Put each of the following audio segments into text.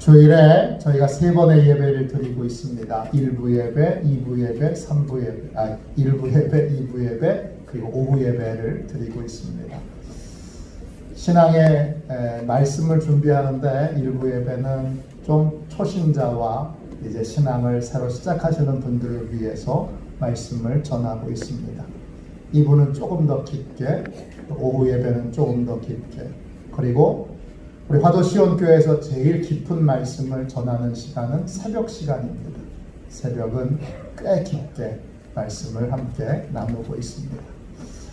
주일에 저희가 세 번의 예배를 드리고 있습니다. 1부 예배, 2부 예배, 3부 예배, 1부 예배, 2부 예배, 그리고 오후 예배를 드리고 있습니다. 신앙의 말씀을 준비하는데 1부 예배는 좀 초신자와 이제 신앙을 새로 시작하시는 분들을 위해서 말씀을 전하고 있습니다. 2부는 조금 더 깊게, 오후 예배는 조금 더 깊게, 그리고 우리 화도시온교회에서 제일 깊은 말씀을 전하는 시간은 새벽 시간입니다. 새벽은 꽤 깊게 말씀을 함께 나누고 있습니다.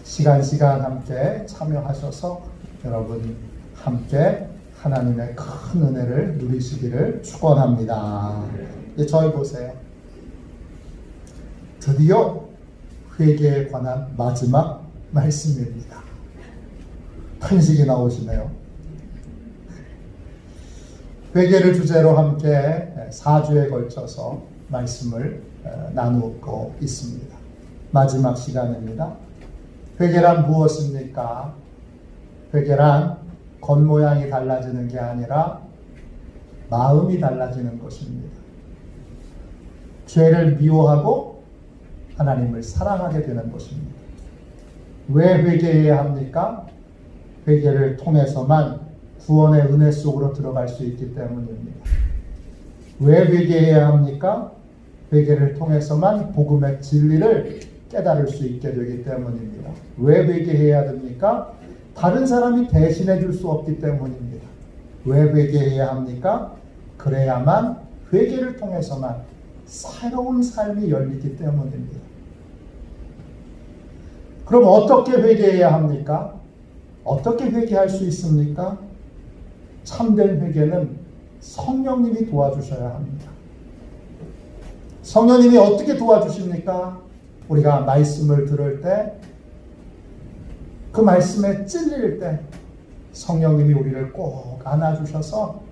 시간 함께 참여하셔서 여러분 함께 하나님의 큰 은혜를 누리시기를 축원합니다. 이제 저희 보세요. 드디어 회개에 관한 마지막 말씀입니다. 탄식이 나오시네요. 회개를 주제로 함께 4주에 걸쳐서 말씀을 나누고 있습니다. 마지막 시간입니다. 회개란 무엇입니까? 회개란 겉모양이 달라지는 게 아니라 마음이 달라지는 것입니다. 죄를 미워하고 하나님을 사랑하게 되는 것입니다. 왜 회개해야 합니까? 회개를 통해서만 구원의 은혜 속으로 들어갈 수 있기 때문입니다. 왜 회개해야 합니까? 회개를 통해서만 복음의 진리를 깨달을 수 있게 되기 때문입니다. 왜 회개해야 됩니까? 다른 사람이 대신해 줄 수 없기 때문입니다. 왜 회개해야 합니까? 그래야만 회개를 통해서만 새로운 삶이 열리기 때문입니다. 그럼 어떻게 회개해야 합니까? 어떻게 회개할 수 있습니까? 참된 회개는 성령님이 도와주셔야 합니다. 성령님이 어떻게 도와주십니까? 우리가 말씀을 들을 때, 그 말씀에 찔릴 때 성령님이 우리를 꼭 안아주셔서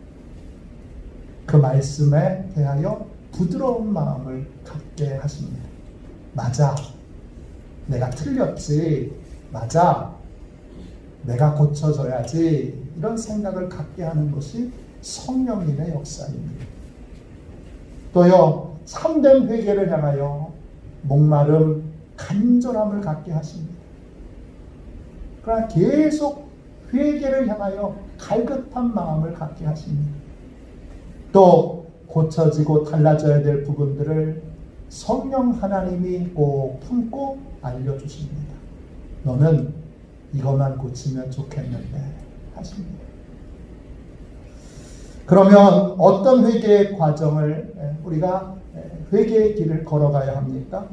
그 말씀에 대하여 부드러운 마음을 갖게 하십니다. 맞아, 내가 틀렸지. 맞아, 내가 고쳐져야지. 이런 생각을 갖게 하는 것이 성령님의 역사입니다. 또요, 참된 회개를 향하여 목마름, 간절함을 갖게 하십니다. 그러나 계속 회개를 향하여 갈급한 마음을 갖게 하십니다. 또 고쳐지고 달라져야 될 부분들을 성령 하나님이 꼭 품고 알려주십니다. 너는 이것만 고치면 좋겠는데 하십니다. 그러면 어떤 회개의 과정을 우리가 회개의 길을 걸어가야 합니까?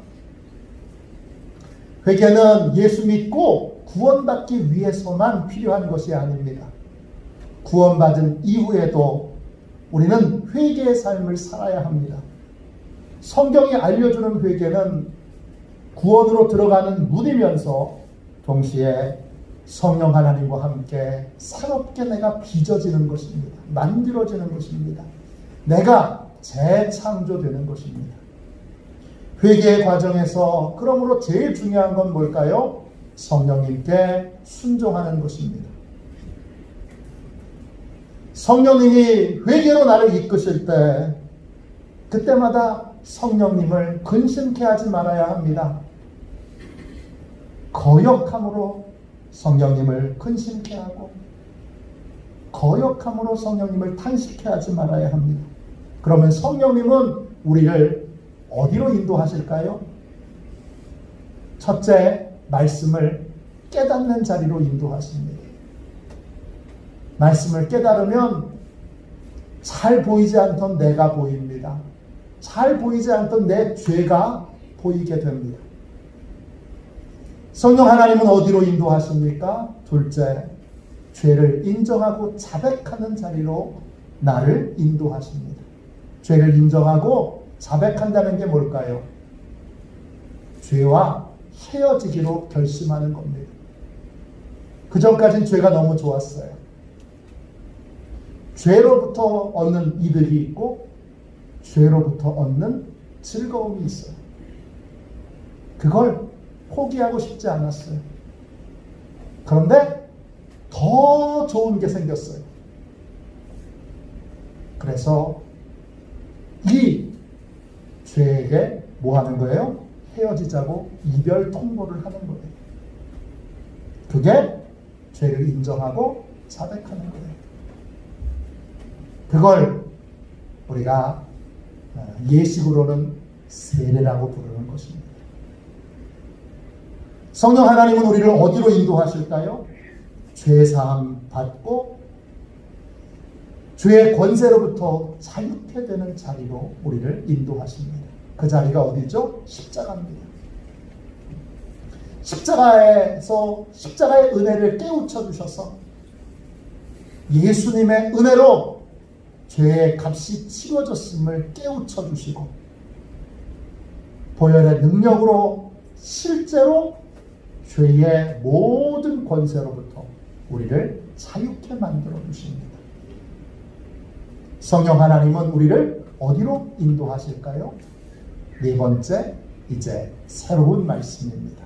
회개는 예수 믿고 구원받기 위해서만 필요한 것이 아닙니다. 구원받은 이후에도 우리는 회개의 삶을 살아야 합니다. 성경이 알려주는 회개는 구원으로 들어가는 문이면서 동시에 성령 하나님과 함께 새롭게 내가 빚어지는 것입니다. 만들어지는 것입니다. 내가 재창조되는 것입니다. 회개의 과정에서 그러므로 제일 중요한 건 뭘까요? 성령님께 순종하는 것입니다. 성령님이 회개로 나를 이끄실 때 그때마다 성령님을 근심케 하지 말아야 합니다. 거역함으로 성령님을 근심케 하고 거역함으로 성령님을 탄식케 하지 말아야 합니다. 그러면 성령님은 우리를 어디로 인도하실까요? 첫째, 말씀을 깨닫는 자리로 인도하십니다. 말씀을 깨달으면 잘 보이지 않던 내가 보입니다. 잘 보이지 않던 내 죄가 보이게 됩니다. 성령 하나님은 어디로 인도하십니까? 둘째, 죄를 인정하고 자백하는 자리로 나를 인도하십니다. 죄를 인정하고 자백한다는 게 뭘까요? 죄와 헤어지기로 결심하는 겁니다. 그전까지는 죄가 너무 좋았어요. 죄로부터 얻는 이득이 있고 죄로부터 얻는 즐거움이 있어요. 그걸 포기하고 싶지 않았어요. 그런데 더 좋은 게 생겼어요. 그래서 이 죄에게 뭐 하는 거예요? 헤어지자고 이별 통보를 하는 거예요. 그게 죄를 인정하고 자백하는 거예요. 그걸 우리가 예식으로는 세례라고 부르는 것입니다. 성령 하나님은 우리를 어디로 인도하실까요? 죄사함 받고 죄의 권세로부터 자유케 되는 자리로 우리를 인도하십니다. 그 자리가 어디죠? 십자가입니다. 십자가에서 십자가의 은혜를 깨우쳐 주셔서 예수님의 은혜로 죄의 값이 치러졌음을 깨우쳐 주시고 보혈의 능력으로 실제로 죄의 모든 권세로부터 우리를 자유케 만들어 주십니다. 성령 하나님은 우리를 어디로 인도하실까요? 네 번째, 이제 새로운 말씀입니다.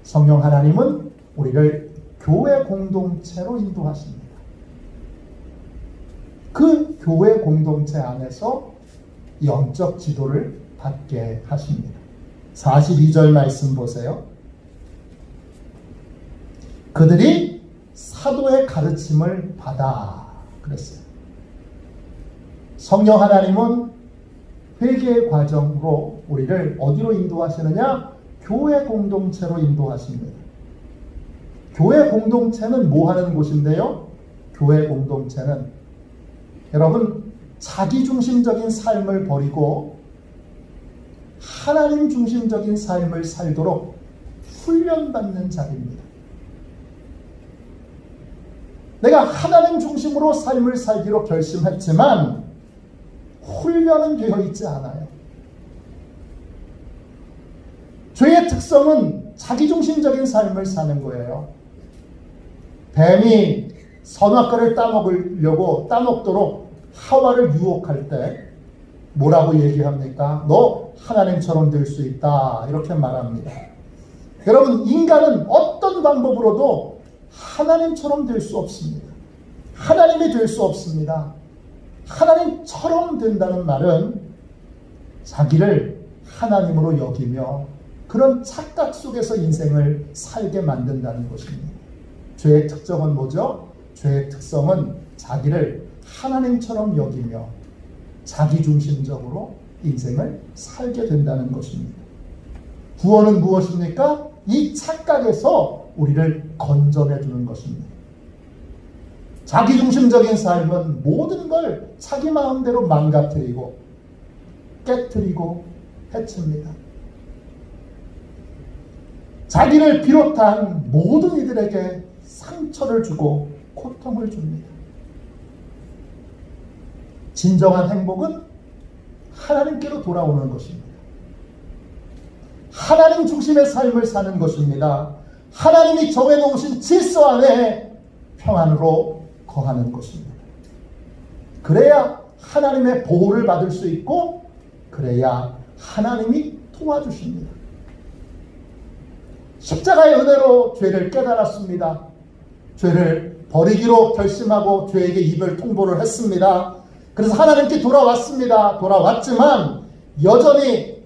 성령 하나님은 우리를 교회 공동체로 인도하십니다. 그 교회 공동체 안에서 영적 지도를 받게 하십니다. 42절 말씀 보세요. 그들이 사도의 가르침을 받아 그랬어요. 성령 하나님은 회개의 과정으로 우리를 어디로 인도하시느냐? 교회 공동체로 인도하십니다. 교회 공동체는 뭐 하는 곳인데요? 교회 공동체는 여러분 자기중심적인 삶을 버리고 하나님 중심적인 삶을 살도록 훈련받는 자리입니다. 내가 하나님 중심으로 삶을 살기로 결심했지만 훈련은 되어 있지 않아요. 죄의 특성은 자기중심적인 삶을 사는 거예요. 뱀이 선악과를 따먹도록 하와를 유혹할 때 뭐라고 얘기합니까? 너 하나님처럼 될 수 있다. 이렇게 말합니다. 여러분, 인간은 어떤 방법으로도 하나님처럼 될 수 없습니다. 하나님이 될 수 없습니다. 하나님처럼 된다는 말은 자기를 하나님으로 여기며 그런 착각 속에서 인생을 살게 만든다는 것입니다. 죄의 특성은 뭐죠? 죄의 특성은 자기를 하나님처럼 여기며 자기중심적으로 인생을 살게 된다는 것입니다. 구원은 무엇입니까? 이 착각에서 우리를 건져내 주는 것입니다. 자기중심적인 삶은 모든 걸 자기 마음대로 망가뜨리고 깨트리고 해칩니다. 자기를 비롯한 모든 이들에게 상처를 주고 고통을 줍니다. 진정한 행복은 하나님께로 돌아오는 것입니다. 하나님 중심의 삶을 사는 것입니다. 하나님이 정해놓으신 질서 안에 평안으로 거하는 것입니다. 그래야 하나님의 보호를 받을 수 있고 그래야 하나님이 도와주십니다. 십자가의 은혜로 죄를 깨달았습니다. 죄를 버리기로 결심하고 죄에게 이별 통보를 했습니다. 그래서 하나님께 돌아왔습니다. 돌아왔지만 여전히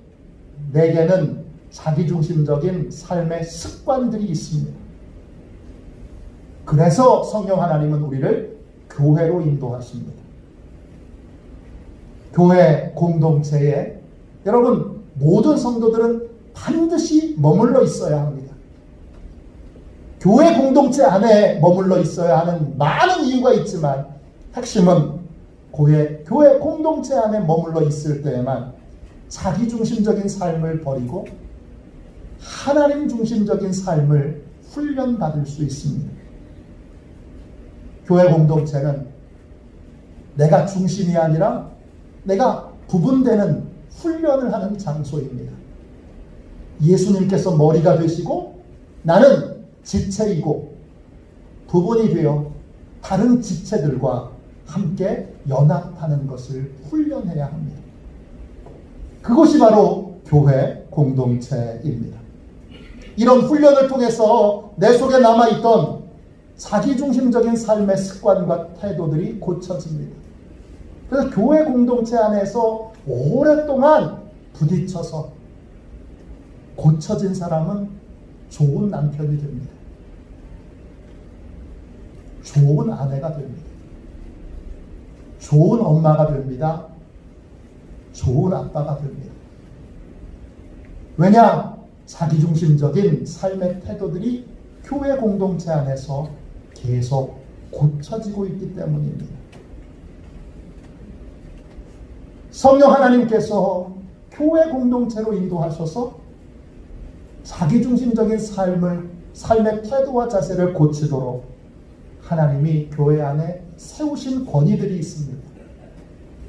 내게는 자기중심적인 삶의 습관들이 있습니다. 그래서 성령 하나님은 우리를 교회로 인도하십니다. 교회 공동체에 여러분 모든 성도들은 반드시 머물러 있어야 합니다. 교회 공동체 안에 머물러 있어야 하는 많은 이유가 있지만 핵심은 교회 공동체 안에 머물러 있을 때에만 자기중심적인 삶을 버리고 하나님 중심적인 삶을 훈련받을 수 있습니다. 교회 공동체는 내가 중심이 아니라 내가 부분되는 훈련을 하는 장소입니다. 예수님께서 머리가 되시고 나는 지체이고 부분이 되어 다른 지체들과 함께 연합하는 것을 훈련해야 합니다. 그것이 바로 교회 공동체입니다. 이런 훈련을 통해서 내 속에 남아있던 자기중심적인 삶의 습관과 태도들이 고쳐집니다. 그래서 교회 공동체 안에서 오랫동안 부딪혀서 고쳐진 사람은 좋은 남편이 됩니다. 좋은 아내가 됩니다. 좋은 엄마가 됩니다. 좋은 아빠가 됩니다. 왜냐? 자기중심적인 삶의 태도들이 교회 공동체 안에서 계속 고쳐지고 있기 때문입니다. 성령 하나님께서 교회 공동체로 인도하셔서 자기중심적인 삶의 태도와 자세를 고치도록 하나님이 교회 안에 세우신 권위들이 있습니다.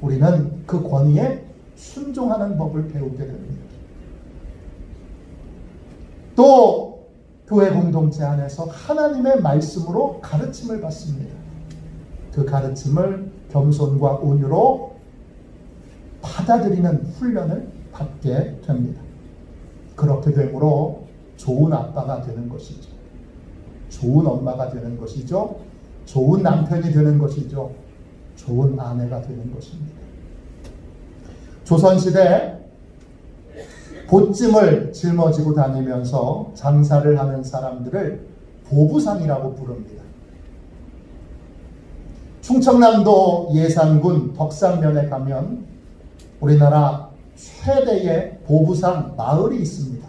우리는 그 권위에 순종하는 법을 배우게 됩니다. 또 교회 공동체 안에서 하나님의 말씀으로 가르침을 받습니다. 그 가르침을 겸손과 온유로 받아들이는 훈련을 받게 됩니다. 그렇게 되므로 좋은 아빠가 되는 것이죠. 좋은 엄마가 되는 것이죠. 좋은 남편이 되는 것이죠. 좋은 아내가 되는 것입니다. 조선시대 보찜을 짊어지고 다니면서 장사를 하는 사람들을 보부상이라고 부릅니다. 충청남도 예산군 덕산면에 가면 우리나라 최대의 보부상 마을이 있습니다.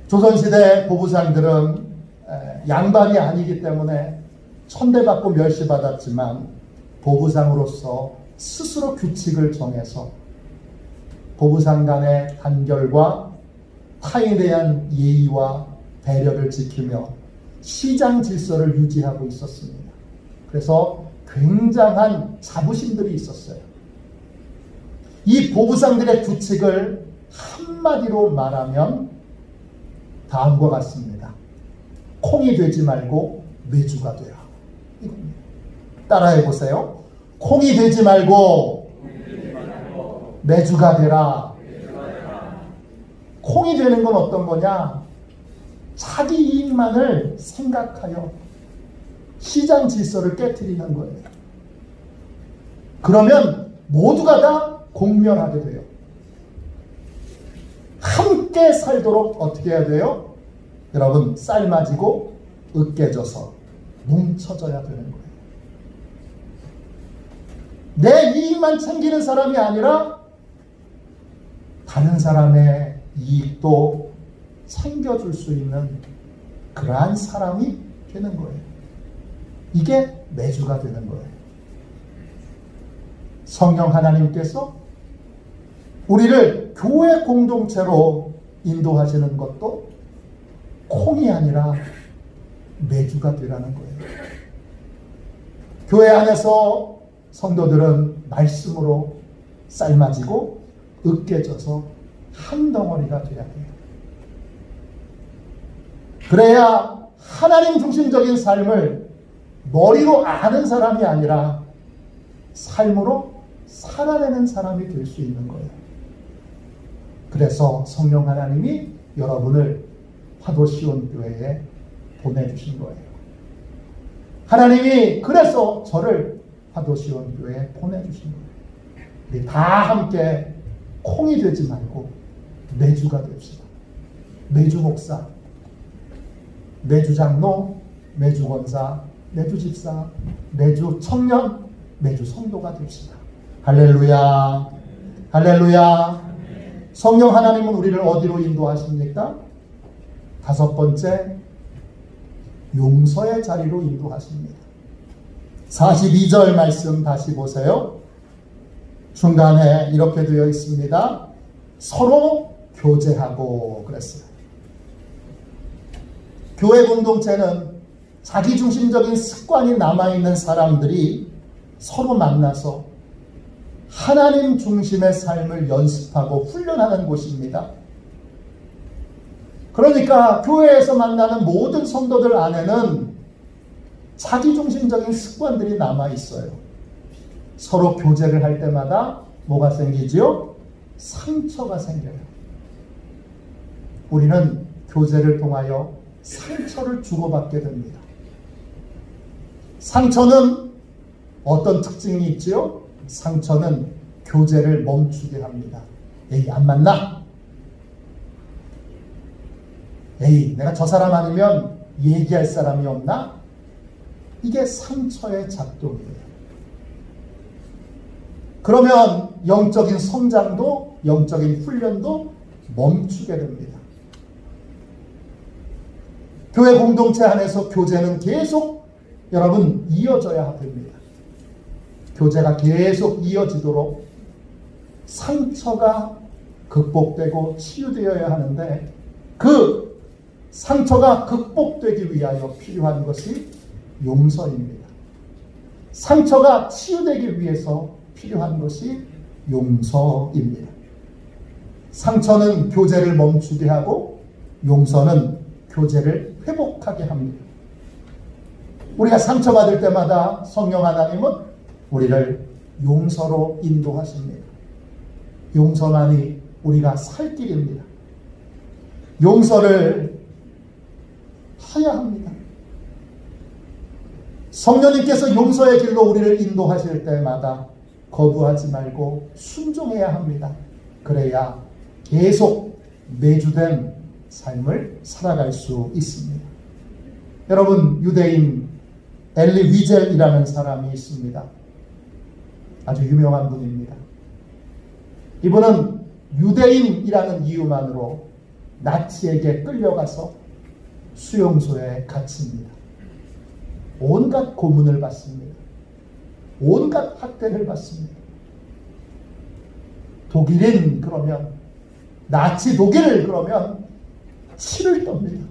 조선시대 보부상들은 양반이 아니기 때문에 천대받고 멸시받았지만 보부상으로서 스스로 규칙을 정해서 보부상 간의 단결과 타인에 대한 예의와 배려를 지키며 시장 질서를 유지하고 있었습니다. 그래서 굉장한 자부심들이 있었어요. 이 보부상들의 규칙을 한마디로 말하면 다음과 같습니다. 콩이 되지 말고 메주가 되라. 이겁니다. 따라해 보세요. 콩이 되지 말고 메주가 되라. 콩이 되는 건 어떤 거냐? 자기 이익만을 생각하여 시장 질서를 깨트리는 거예요. 그러면 모두가 다 공멸하게 돼요. 함께 살도록 어떻게 해야 돼요? 여러분, 삶아지고 으깨져서 뭉쳐져야 되는 거예요. 내 이익만 챙기는 사람이 아니라 다른 사람의 이익도 챙겨줄 수 있는 그러한 사람이 되는 거예요. 이게 매주가 되는 거예요. 성령 하나님께서 우리를 교회 공동체로 인도하시는 것도 콩이 아니라 매주가 되라는 거예요. 교회 안에서 성도들은 말씀으로 삶아지고 으깨져서 한 덩어리가 되어야 돼요. 그래야 하나님 중심적인 삶을 머리로 아는 사람이 아니라 삶으로 살아내는 사람이 될 수 있는 거예요. 그래서 성령 하나님이 여러분을 화도시온교회에 보내주신 거예요. 하나님이 그래서 저를 화도시온교회에 보내주신 거예요. 우리 다 함께 콩이 되지 말고 매주가 됩시다. 매주 목사, 매주 장로, 매주 권사, 매주 집사, 매주 청년, 매주 성도가 됩시다. 할렐루야, 할렐루야. 성령 하나님은 우리를 어디로 인도하십니까? 다섯 번째, 용서의 자리로 인도하십니다. 42절 말씀 다시 보세요. 중간에 이렇게 되어 있습니다. 서로 교제하고 그랬어요. 교회 공동체는 자기중심적인 습관이 남아있는 사람들이 서로 만나서 하나님 중심의 삶을 연습하고 훈련하는 곳입니다. 그러니까 교회에서 만나는 모든 성도들 안에는 자기중심적인 습관들이 남아있어요. 서로 교제를 할 때마다 뭐가 생기지요? 상처가 생겨요. 우리는 교제를 통하여 상처를 주고받게 됩니다. 상처는 어떤 특징이 있지요? 상처는 교제를 멈추게 합니다. 에이, 안 만나? 에이, 내가 저 사람 아니면 얘기할 사람이 없나? 이게 상처의 작동이에요. 그러면 영적인 성장도, 영적인 훈련도 멈추게 됩니다. 교회 공동체 안에서 교제는 계속 여러분 이어져야 됩니다. 교제가 계속 이어지도록 상처가 극복되고 치유되어야 하는데, 그 상처가 극복되기 위하여 필요한 것이 용서입니다. 상처가 치유되기 위해서 필요한 것이 용서입니다. 상처는 교제를 멈추게 하고 용서는 교제를 회복하게 합니다. 우리가 상처받을 때마다 성령 하나님은 우리를 용서로 인도하십니다. 용서만이 우리가 살 길입니다. 용서를 해야 합니다. 성령님께서 용서의 길로 우리를 인도하실 때마다 거부하지 말고 순종해야 합니다. 그래야 계속 내주된 삶을 살아갈 수 있습니다. 여러분, 유대인 엘리 위젤이라는 사람이 있습니다. 아주 유명한 분입니다. 이분은 유대인이라는 이유만으로 나치에게 끌려가서 수용소에 갇힙니다. 온갖 고문을 받습니다. 온갖 학대를 받습니다. 독일인 그러면, 나치 독일 그러면 치를 떱니다.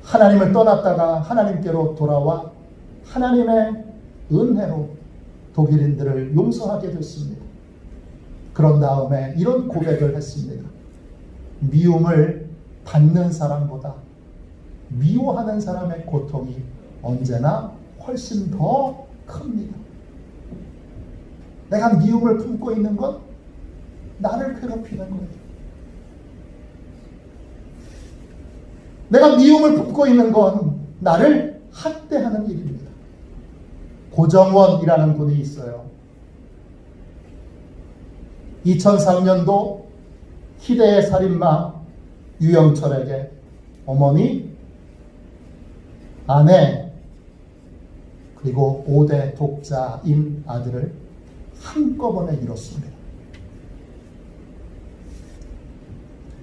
하나님을 떠났다가 하나님께로 돌아와 하나님의 은혜로 독일인들을 용서하게 됐습니다. 그런 다음에 이런 고백을 했습니다. 미움을 받는 사람보다 미워하는 사람의 고통이 언제나 훨씬 더 큽니다. 내가 미움을 품고 있는 건 나를 괴롭히는 거예요. 내가 미움을 품고 있는 건 나를 학대하는 일입니다. 고정원이라는 분이 있어요. 2003년도 희대의 살인마 유영철에게 어머니, 아내, 그리고 5대 독자인 아들을 한꺼번에 잃었습니다.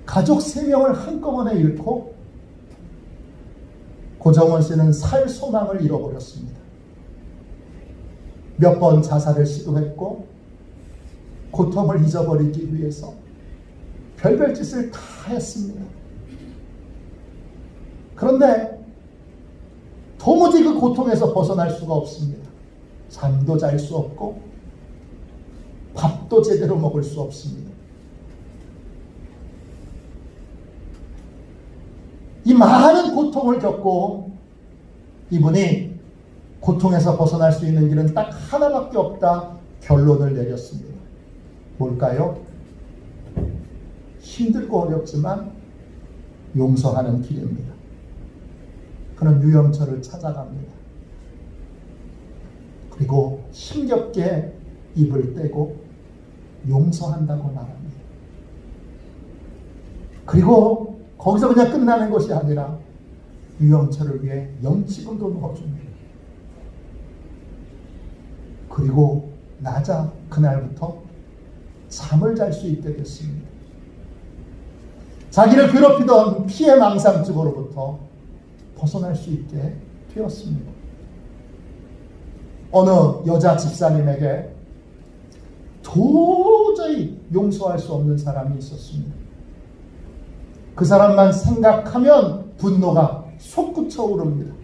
가족 3명을 한꺼번에 잃고 고정원 씨는 살 소망을 잃어버렸습니다. 몇 번 자살을 시도했고 고통을 잊어버리기 위해서 별별 짓을 다 했습니다. 그런데 도무지 그 고통에서 벗어날 수가 없습니다. 잠도 잘 수 없고 밥도 제대로 먹을 수 없습니다. 이 많은 고통을 겪고 이분이 고통에서 벗어날 수 있는 길은 딱 하나밖에 없다 결론을 내렸습니다. 뭘까요? 힘들고 어렵지만 용서하는 길입니다. 그는 유영철을 찾아갑니다. 그리고 힘겹게 입을 떼고 용서한다고 말합니다. 그리고 거기서 그냥 끝나는 것이 아니라 유영철을 위해 영치금도 넣어줍니다. 그리고 나자 그날부터 잠을 잘 수 있게 됐습니다. 자기를 괴롭히던 피해 망상증으로부터 벗어날 수 있게 되었습니다. 어느 여자 집사님에게 도저히 용서할 수 없는 사람이 있었습니다. 그 사람만 생각하면 분노가 솟구쳐 오릅니다.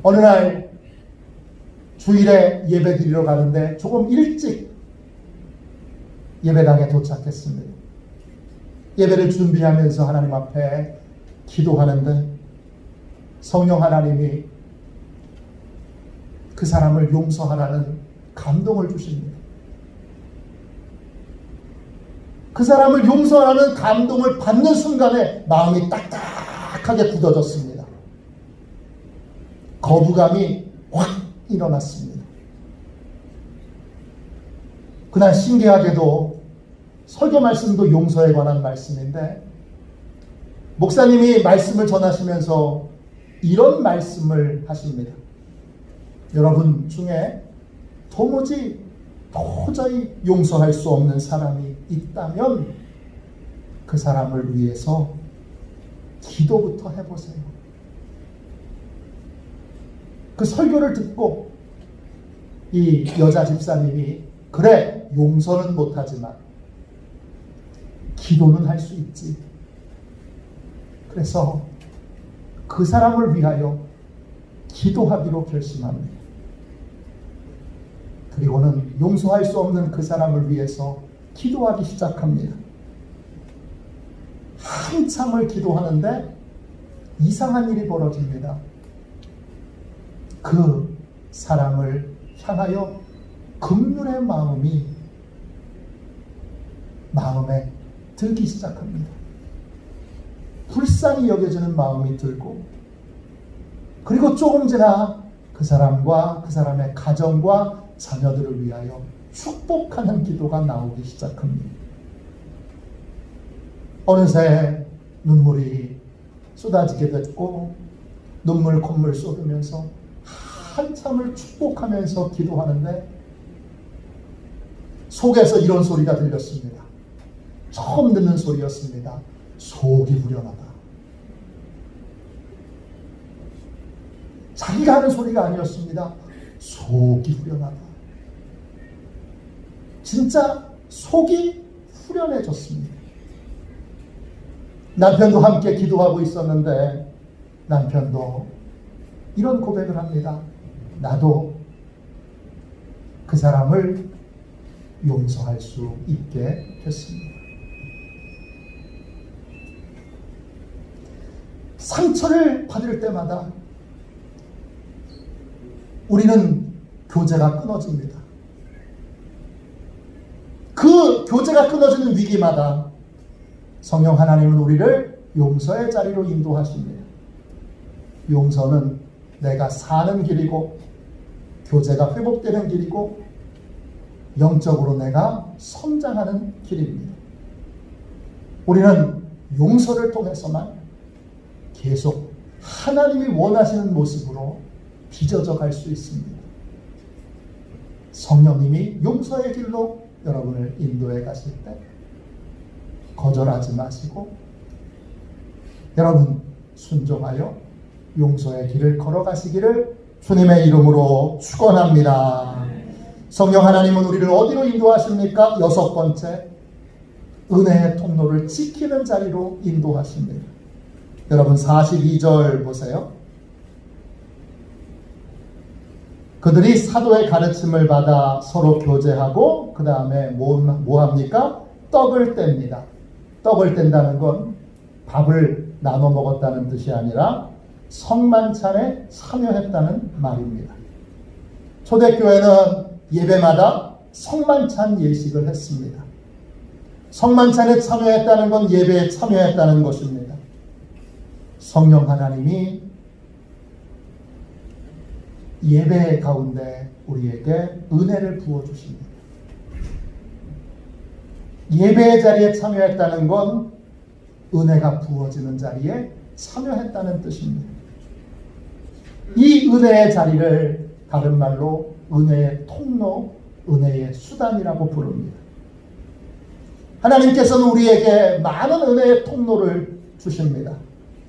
어느 날 주일에 예배 드리러 가는데 조금 일찍 예배당에 도착했습니다. 예배를 준비하면서 하나님 앞에 기도하는데 성령 하나님이 그 사람을 용서하라는 감동을 주십니다. 그 사람을 용서하는 감동을 받는 순간에 마음이 딱딱하게 굳어졌습니다. 거부감이 확 일어났습니다. 그날 신기하게도 설교 말씀도 용서에 관한 말씀인데 목사님이 말씀을 전하시면서 이런 말씀을 하십니다. 여러분 중에 도저히 용서할 수 없는 사람이 있다면 그 사람을 위해서 기도부터 해보세요. 그 설교를 듣고 이 여자 집사님이 그래, 용서는 못하지만 기도는 할 수 있지. 그래서 그 사람을 위하여 기도하기로 결심합니다. 그리고는 용서할 수 없는 그 사람을 위해서 기도하기 시작합니다. 한참을 기도하는데 이상한 일이 벌어집니다. 그 사람을 향하여 긍휼의 마음에 들기 시작합니다. 불쌍히 여겨지는 마음이 들고, 그리고 조금 지나 그 사람과 그 사람의 가정과 자녀들을 위하여 축복하는 기도가 나오기 시작합니다. 어느새 눈물이 쏟아지게 됐고 눈물 콧물 쏟으면서 한참을 축복하면서 기도하는데 속에서 이런 소리가 들렸습니다. 처음 듣는 소리였습니다. 속이 후련하다. 자기가 하는 소리가 아니었습니다. 속이 후련하다. 진짜 속이 후련해졌습니다. 남편도 함께 기도하고 있었는데 남편도 이런 고백을 합니다. 나도 그 사람을 용서할 수 있게 됐습니다. 상처를 받을 때마다 우리는 교제가 끊어집니다. 그 교제가 끊어지는 위기마다 성령 하나님은 우리를 용서의 자리로 인도하십니다. 용서는 내가 사는 길이고 교제가 회복되는 길이고 영적으로 내가 성장하는 길입니다. 우리는 용서를 통해서만 계속 하나님이 원하시는 모습으로 빚어져 갈 수 있습니다. 성령님이 용서의 길로 여러분을 인도해 가실 때 거절하지 마시고 여러분 순종하여 용서의 길을 걸어가시기를 주님의 이름으로 축원합니다. 성령 하나님은 우리를 어디로 인도하십니까? 6번째, 은혜의 통로를 지키는 자리로 인도하십니다. 여러분 42절 보세요. 그들이 사도의 가르침을 받아 서로 교제하고 그 다음에 뭐 합니까? 떡을 뗍니다. 떡을 뗀다는 건 밥을 나눠 먹었다는 뜻이 아니라 성만찬에 참여했다는 말입니다. 초대교회는 예배마다 성만찬 예식을 했습니다. 성만찬에 참여했다는 건 예배에 참여했다는 것입니다. 성령 하나님이 예배 가운데 우리에게 은혜를 부어주십니다. 예배의 자리에 참여했다는 건 은혜가 부어지는 자리에 참여했다는 뜻입니다. 이 은혜의 자리를 다른 말로 은혜의 통로, 은혜의 수단이라고 부릅니다. 하나님께서는 우리에게 많은 은혜의 통로를 주십니다.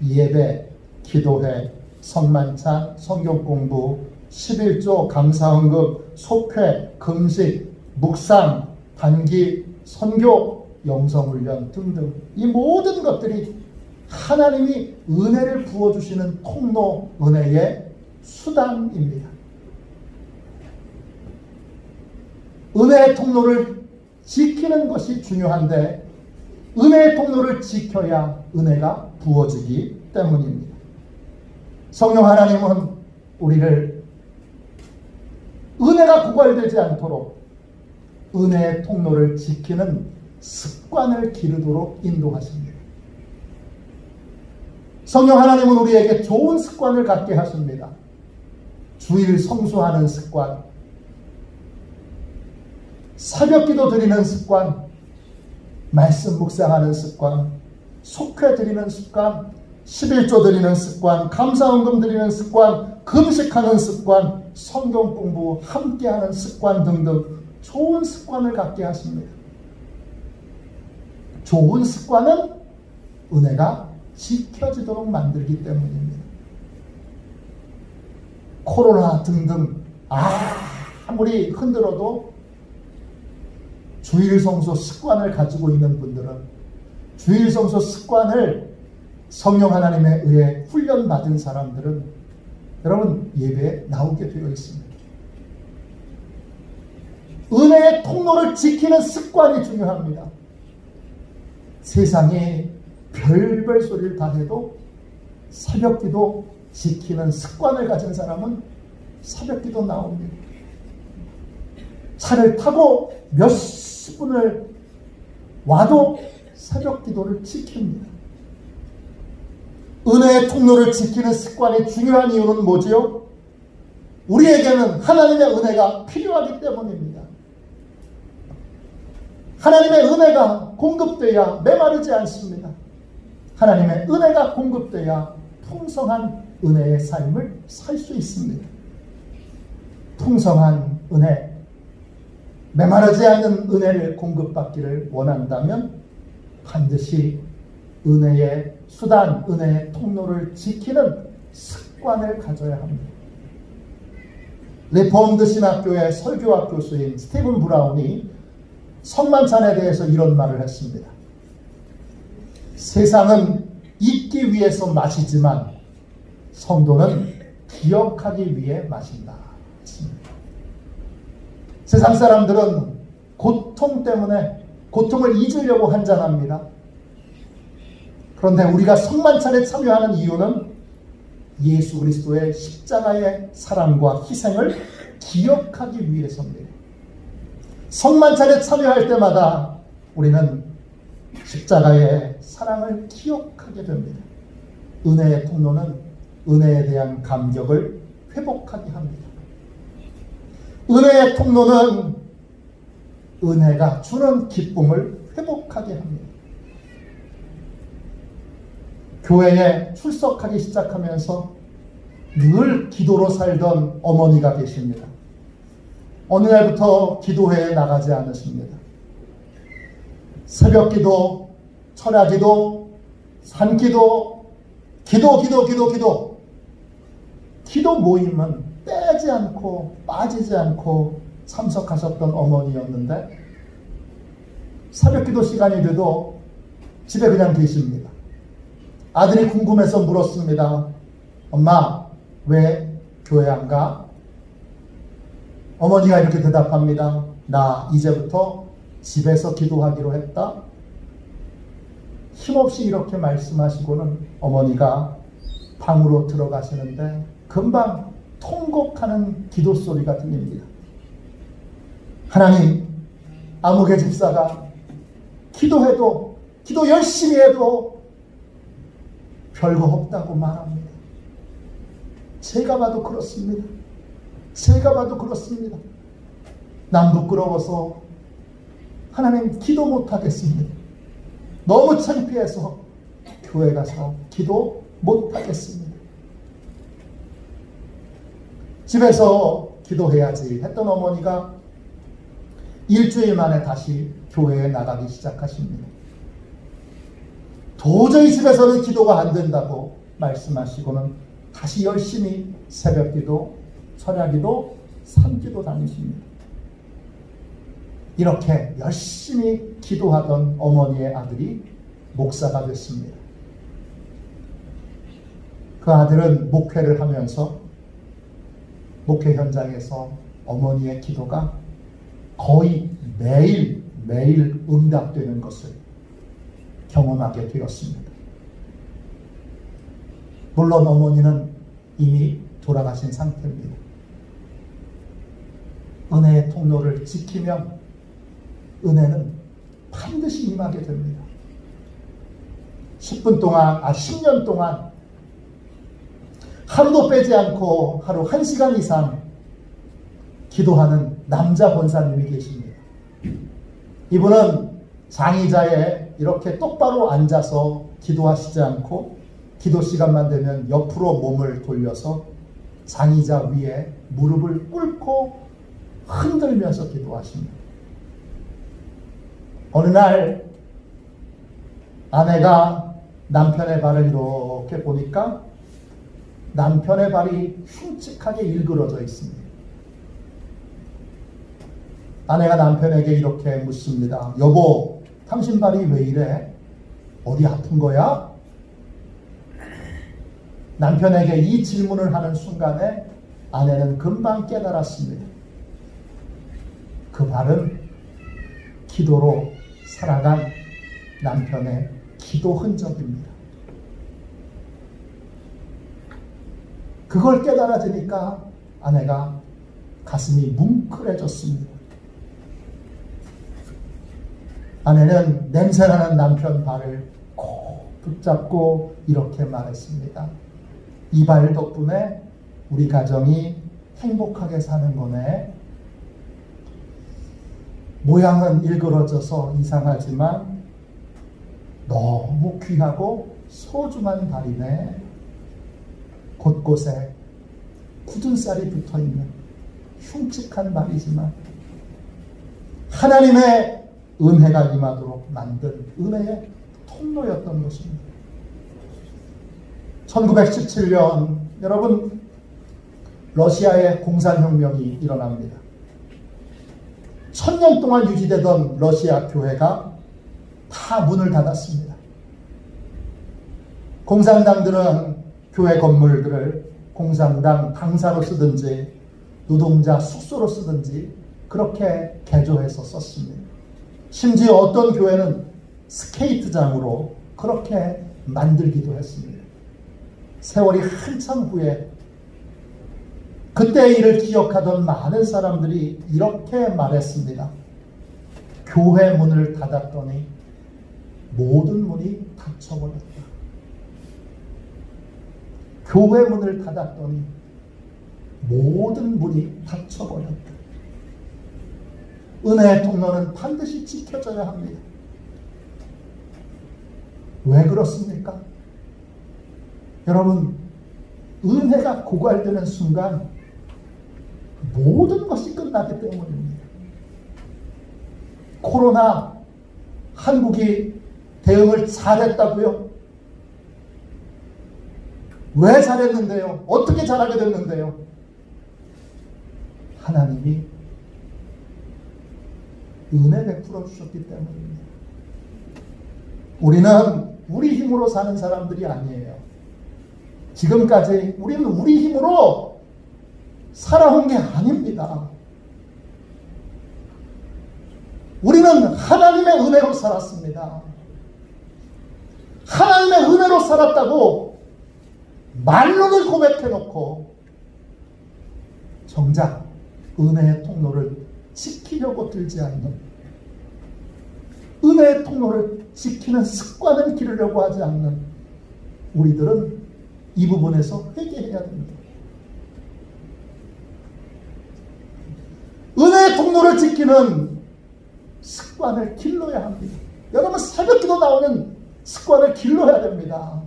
예배, 기도회, 성만찬, 성경공부, 11조, 감사헌금, 속회, 금식, 묵상, 단기, 선교, 영성훈련 등등 이 모든 것들이 하나님이 은혜를 부어주시는 통로, 은혜의 수단입니다. 은혜의 통로를 지키는 것이 중요한데 은혜의 통로를 지켜야 은혜가 부어지기 때문입니다. 성령 하나님은 우리를 은혜가 고갈되지 않도록 은혜의 통로를 지키는 습관을 기르도록 인도하십니다. 성령 하나님은 우리에게 좋은 습관을 갖게 하십니다. 주일 성수하는 습관, 새벽기도 드리는 습관, 말씀 묵상하는 습관, 속회 드리는 습관, 11조 드리는 습관, 감사헌금 드리는 습관, 금식하는 습관, 성경 공부 함께하는 습관 등등 좋은 습관을 갖게 하십니다. 좋은 습관은 은혜가 지켜지도록 만들기 때문입니다. 코로나 등등 아무리 흔들어도 주일 성수 습관을 가지고 있는 분들은 주일 성수 습관을 성령 하나님에 의해 훈련받은 사람들은 여러분 예배에 나오게 되어 있습니다. 은혜의 통로를 지키는 습관이 중요합니다. 세상에 별별 소리를 다 해도 새벽기도 지키는 습관을 가진 사람은 새벽기도 나옵니다. 차를 타고 몇십 분을 와도 새벽기도를 지킵니다. 은혜의 통로를 지키는 습관이 중요한 이유는 뭐지요? 우리에게는 하나님의 은혜가 필요하기 때문입니다. 하나님의 은혜가 공급돼야 메마르지 않습니다. 하나님의 은혜가 공급돼야 풍성한 은혜의 삶을 살 수 있습니다. 풍성한 은혜, 메마르지 않는 은혜를 공급받기를 원한다면 반드시 은혜의 수단, 은혜의 통로를 지키는 습관을 가져야 합니다. 리포엄드 신학교의 설교학 교수인 스티븐 브라운이 성만찬에 대해서 이런 말을 했습니다. 세상은 잊기 위해서 마시지만 성도는 기억하기 위해 마신다. 세상 사람들은 고통 때문에 고통을 잊으려고 한잔합니다. 그런데 우리가 성만찬에 참여하는 이유는 예수 그리스도의 십자가의 사랑과 희생을 기억하기 위해서입니다. 성만찬에 참여할 때마다 우리는 십자가의 사랑을 기억하게 됩니다. 은혜의 통로는 은혜에 대한 감격을 회복하게 합니다. 은혜의 통로는 은혜가 주는 기쁨을 회복하게 합니다. 교회에 출석하기 시작하면서 늘 기도로 살던 어머니가 계십니다. 어느 날부터 기도회에 나가지 않으십니다. 새벽기도, 철야기도, 산기도, 기도 모임은 빼지 않고 빠지지 않고 참석하셨던 어머니였는데 새벽기도 시간이 돼도 집에 그냥 계십니다. 아들이 궁금해서 물었습니다. 엄마, 왜 교회 안 가? 어머니가 이렇게 대답합니다. 나 이제부터 집에서 기도하기로 했다. 힘없이 이렇게 말씀하시고는 어머니가 방으로 들어가시는데 금방 통곡하는 기도 소리가 들립니다. 하나님, 아무개 집사가 기도 열심히 해도 별거 없다고 말합니다. 제가 봐도 그렇습니다. 난 부끄러워서 하나님 기도 못하겠습니다. 너무 창피해서 교회 가서 기도 못하겠습니다. 집에서 기도해야지 했던 어머니가 일주일 만에 다시 교회에 나가기 시작하십니다. 도저히 집에서는 기도가 안 된다고 말씀하시고는 다시 열심히 새벽기도, 철야기도, 산기도 다니십니다. 이렇게 열심히 기도하던 어머니의 아들이 목사가 됐습니다. 그 아들은 목회를 하면서 목회 현장에서 어머니의 기도가 거의 매일 응답되는 것을 경험하게 되었습니다. 물론 어머니는 이미 돌아가신 상태입니다. 은혜의 통로를 지키면 은혜는 반드시 임하게 됩니다. 10년 동안 하루도 빼지 않고 하루 1시간 이상 기도하는 남자 권사님이 계십니다. 이분은 장의자에 이렇게 똑바로 앉아서 기도하시지 않고 기도 시간만 되면 옆으로 몸을 돌려서 장의자 위에 무릎을 꿇고 흔들면서 기도하십니다. 어느 날 아내가 남편의 발을 이렇게 보니까 남편의 발이 흉측하게 일그러져 있습니다. 아내가 남편에게 이렇게 묻습니다. 여보, 당신 발이 왜 이래? 어디 아픈 거야? 남편에게 이 질문을 하는 순간에 아내는 금방 깨달았습니다. 그 발은 기도로 살아간 남편의 기도 흔적입니다. 그걸 깨달아지니까 아내가 가슴이 뭉클해졌습니다. 아내는 냄새나는 남편 발을 꼭 붙잡고 이렇게 말했습니다. 이 발 덕분에 우리 가정이 행복하게 사는 거네. 모양은 일그러져서 이상하지만 너무 귀하고 소중한 발이네. 곳곳에 굳은 쌀이 붙어있는 흉측한 발이지만 하나님의 은혜가 임하도록 만든 은혜의 통로였던 것입니다. 1917년 여러분 러시아의 공산혁명이 일어납니다. 1000년 동안 유지되던 러시아 교회가 다 문을 닫았습니다. 공산당들은 교회 건물들을 공산당 당사로 쓰든지 노동자 숙소로 쓰든지 그렇게 개조해서 썼습니다. 심지어 어떤 교회는 스케이트장으로 그렇게 만들기도 했습니다. 세월이 한참 후에 그때의 일을 기억하던 많은 사람들이 이렇게 말했습니다. 교회 문을 닫았더니 모든 문이 닫혀버렸다. 교회 문을 닫았더니 모든 문이 닫혀버렸다. 은혜의 통로는 반드시 지켜져야 합니다. 왜 그렇습니까? 여러분, 은혜가 고갈되는 순간 모든 것이 끝나기 때문입니다. 코로나 한국이 대응을 잘했다고요? 왜 잘했는데요? 어떻게 잘하게 됐는데요? 하나님이 은혜 베풀어 주셨기 때문입니다. 우리는 우리 힘으로 사는 사람들이 아니에요. 지금까지 우리는 우리 힘으로 살아온 게 아닙니다. 우리는 하나님의 은혜로 살았습니다. 하나님의 은혜로 살았다고 말로는 고백해놓고 정작 은혜의 통로를 지키려고 들지 않는, 은혜의 통로를 지키는 습관을 기르려고 하지 않는 우리들은 이 부분에서 회개해야 됩니다. 은혜의 통로를 지키는 습관을 길러야 합니다. 여러분, 새벽기도 나오는 습관을 길러야 됩니다.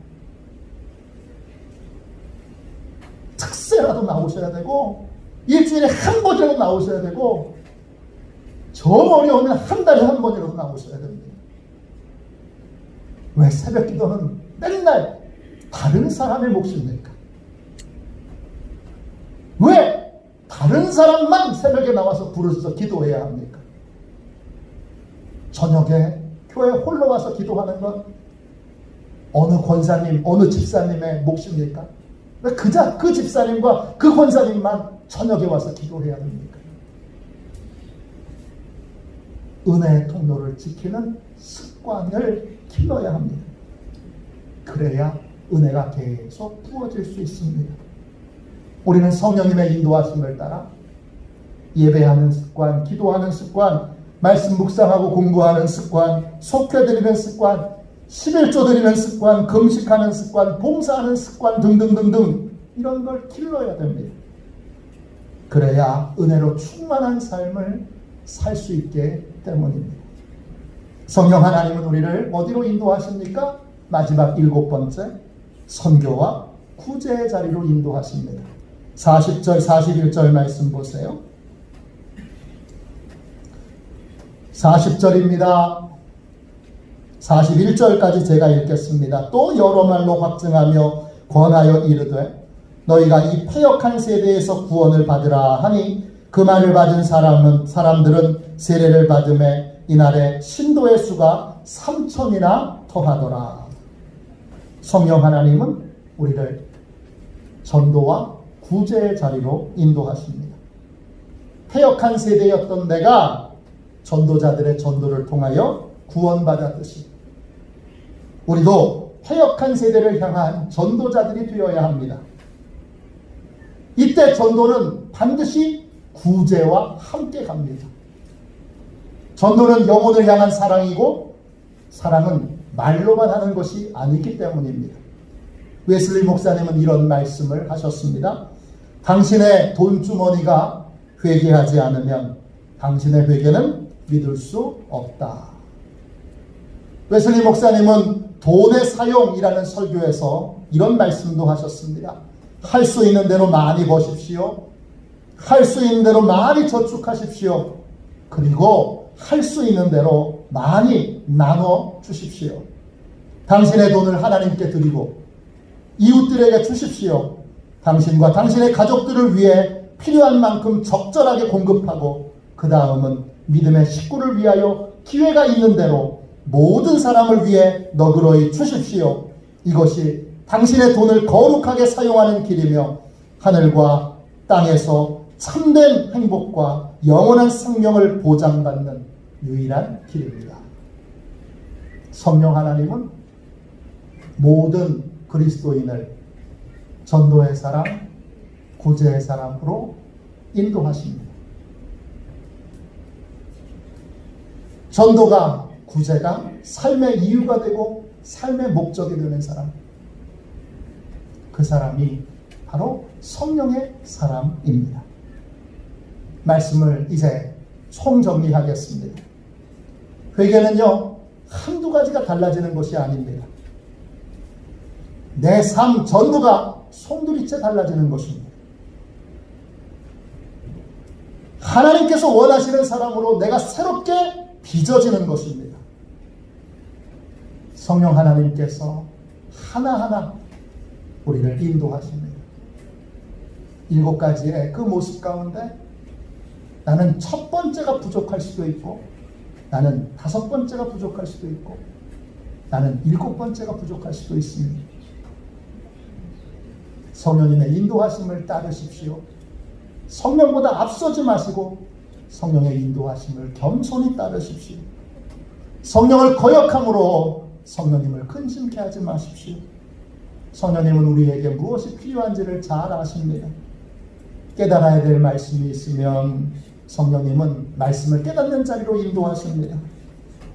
특세라도 나오셔야 되고 일주일에 한 번이라도 나오셔야 되고 정 어려우면 한 달에 한 번이라도 나오셔야 됩니다. 왜 새벽기도는 맨날 다른 사람의 몫입니까? 왜 다른 사람만 새벽에 나와서 부르셔서 기도해야 합니까? 저녁에 교회 홀로 와서 기도하는 건 어느 권사님, 어느 집사님의 몫입니까? 왜 그 집사님과 그 권사님만 저녁에 와서 기도해야 됩니까? 은혜의 통로를 지키는 습관을 길러야 합니다. 그래야 은혜가 계속 부어질 수 있습니다. 우리는 성령님의 인도하심을 따라 예배하는 습관, 기도하는 습관, 말씀 묵상하고 공부하는 습관, 속회드리는 습관, 11조 드리는 습관, 금식하는 습관, 봉사하는 습관 등등등등 이런 걸 길러야 됩니다. 그래야 은혜로 충만한 삶을 살 수 있기 때문입니다. 성령 하나님은 우리를 어디로 인도하십니까? 마지막 7번째, 선교와 구제의 자리로 인도하십니다. 40절, 41절 말씀 보세요. 40절입니다. 41절까지 제가 읽겠습니다. 또 여러 말로 확증하며 권하여 이르되 너희가 이 패역한 세대에서 구원을 받으라 하니 그 말을 받은 사람들은 세례를 받음에 이날에 신도의 수가 3,000이나 더하더라. 성령 하나님은 우리를 전도와 구제의 자리로 인도하십니다. 패역한 세대였던 내가 전도자들의 전도를 통하여 구원받았듯이 우리도 패역한 세대를 향한 전도자들이 되어야 합니다. 이때 전도는 반드시 구제와 함께 갑니다. 전도는 영혼을 향한 사랑이고 사랑은 말로만 하는 것이 아니기 때문입니다. 웨슬리 목사님은 이런 말씀을 하셨습니다. 당신의 돈주머니가 회개하지 않으면 당신의 회개는 믿을 수 없다. 웨슬리 목사님은 돈의 사용이라는 설교에서 이런 말씀도 하셨습니다. 할 수 있는 대로 많이 버십시오. 할 수 있는 대로 많이 저축하십시오. 그리고 할 수 있는 대로 많이 나눠 주십시오. 당신의 돈을 하나님께 드리고 이웃들에게 주십시오. 당신과 당신의 가족들을 위해 필요한 만큼 적절하게 공급하고 그 다음은 믿음의 식구를 위하여 기회가 있는 대로 모든 사람을 위해 너그러이 주십시오. 이것이 당신의 돈을 거룩하게 사용하는 길이며 하늘과 땅에서 참된 행복과 영원한 생명을 보장받는 유일한 길입니다. 성령 하나님은 모든 그리스도인을 전도의 사람, 구제의 사람으로 인도하십니다. 전도가, 구제가 삶의 이유가 되고 삶의 목적이 되는 사람, 그 사람이 바로 성령의 사람입니다. 말씀을 이제 총정리하겠습니다. 회개는요, 한두 가지가 달라지는 것이 아닙니다. 내 삶 전부가 송두리째 달라지는 것입니다. 하나님께서 원하시는 사람으로 내가 새롭게 빚어지는 것입니다. 성령 하나님께서 하나하나 우리를 인도하십니다. 7가지의 그 모습 가운데 나는 첫 번째가 부족할 수도 있고 나는 5번째가 부족할 수도 있고 나는 7번째가 부족할 수도 있습니다. 성령님의 인도하심을 따르십시오. 성령보다 앞서지 마시고 성령의 인도하심을 겸손히 따르십시오. 성령을 거역함으로 성령님을 근심케 하지 마십시오. 성령님은 우리에게 무엇이 필요한지를 잘 아십니다. 깨달아야 될 말씀이 있으면 성령님은 말씀을 깨닫는 자리로 인도하십니다.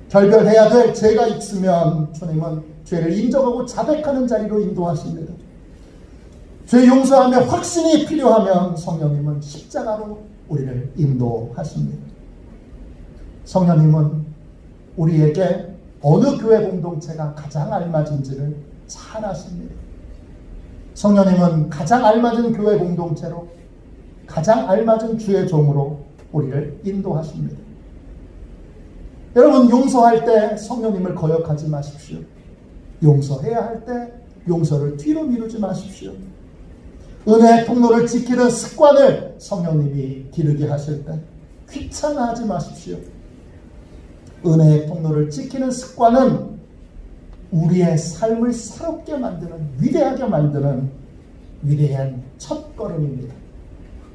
결별해야 될 죄가 있으면 주님은 죄를 인정하고 자백하는 자리로 인도하십니다. 죄 용서하며 확신이 필요하면 성령님은 십자가로 우리를 인도하십니다. 성령님은 우리에게 어느 교회 공동체가 가장 알맞은지를 잘 아십니다. 성령님은 가장 알맞은 교회 공동체로 가장 알맞은 주의 종으로 우리를 인도하십니다. 여러분, 용서할 때 성령님을 거역하지 마십시오. 용서해야 할 때 용서를 뒤로 미루지 마십시오. 은혜의 통로를 지키는 습관을 성령님이 기르게 하실 때 귀찮아하지 마십시오. 은혜의 통로를 지키는 습관은 우리의 삶을 새롭게 만드는, 위대하게 만드는 위대한 첫걸음입니다.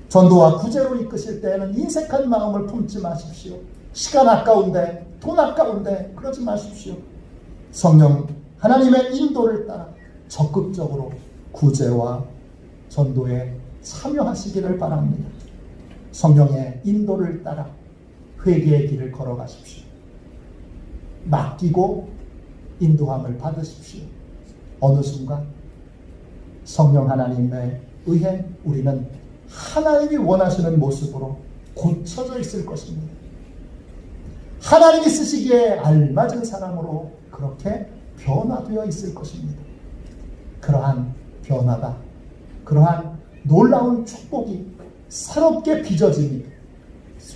전도와 구제로 이끄실 때에는 인색한 마음을 품지 마십시오. 시간 아까운데, 돈 아까운데 그러지 마십시오. 성령 하나님의 인도를 따라 적극적으로 구제와 전도에 참여하시기를 바랍니다. 성령의 인도를 따라 회개의 길을 걸어가십시오. 맡기고 인도함을 받으십시오. 어느 순간 성령 하나님의 의해 우리는 하나님이 원하시는 모습으로 고쳐져 있을 것입니다. 하나님이 쓰시기에 알맞은 사람으로 그렇게 변화되어 있을 것입니다. 그러한 변화가, 그러한 놀라운 축복이 새롭게 빚어집니다.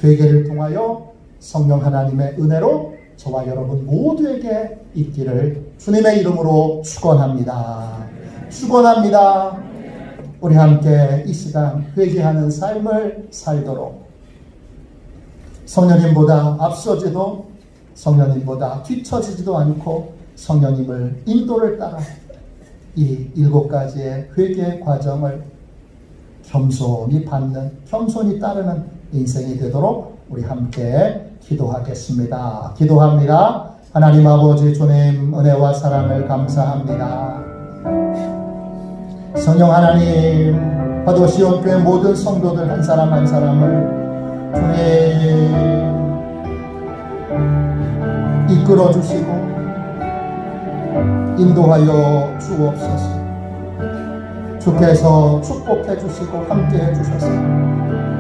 회개를 통하여 성령 하나님의 은혜로 저와 여러분 모두에게 있기를 주님의 이름으로 축원합니다. 축원합니다. 우리 함께 이 시간 회개하는 삶을 살도록 성령님보다 앞서지도 성령님보다 뒤처지지도 않고 성령님을 인도를 따라 이 7가지의 회개 과정을 겸손히 받는, 겸손히 따르는 인생이 되도록 우리 함께 기도하겠습니다. 기도합니다. 하나님 아버지 주님 은혜와 사랑을 감사합니다. 성령 하나님, 화도시온교회 모든 성도들 한 사람 한 사람을 주님 이끌어 주시고 인도하여 주옵소서. 주께서 축복해 주시고 함께 해 주셔서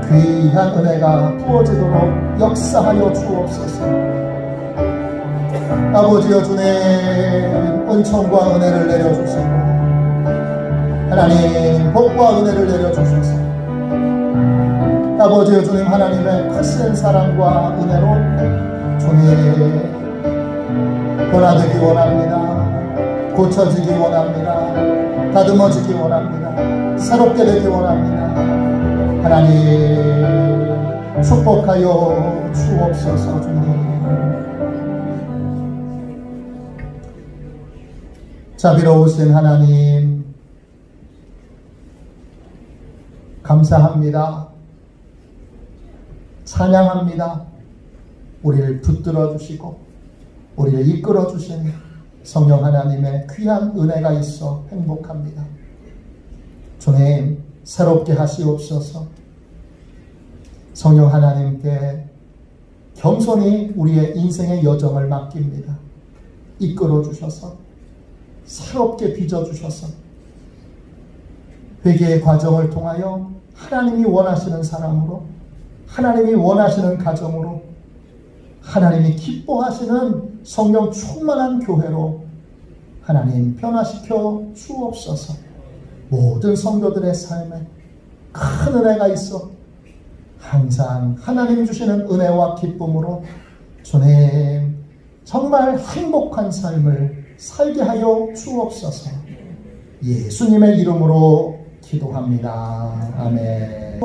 귀한 은혜가 부어지도록 역사하여 주옵소서. 아버지여 주님 은총과 은혜를 내려주시고 하나님 복과 은혜를 내려주셔서 아버지여 주님 하나님의 크신 사랑과 은혜로 주님 변화되기 원합니다. 고쳐지기 원합니다. 다듬어지기 원합니다. 새롭게 되기 원합니다. 하나님 축복하여 주옵소서. 주님 자비로우신 하나님 감사합니다. 찬양합니다. 우리를 붙들어 주시고 우리를 이끌어 주신 성령 하나님의 귀한 은혜가 있어 행복합니다. 주님 새롭게 하시옵소서. 성령 하나님께 겸손히 우리의 인생의 여정을 맡깁니다. 이끌어 주셔서 새롭게 빚어 주셔서 회개의 과정을 통하여 하나님이 원하시는 사람으로, 하나님이 원하시는 가정으로, 하나님이 기뻐하시는 성령 충만한 교회로 하나님 변화시켜 주옵소서. 모든 성도들의 삶에 큰 은혜가 있어 항상 하나님이 주시는 은혜와 기쁨으로 주님 정말 행복한 삶을 살게 하여 주옵소서. 예수님의 이름으로 기도합니다. 아멘.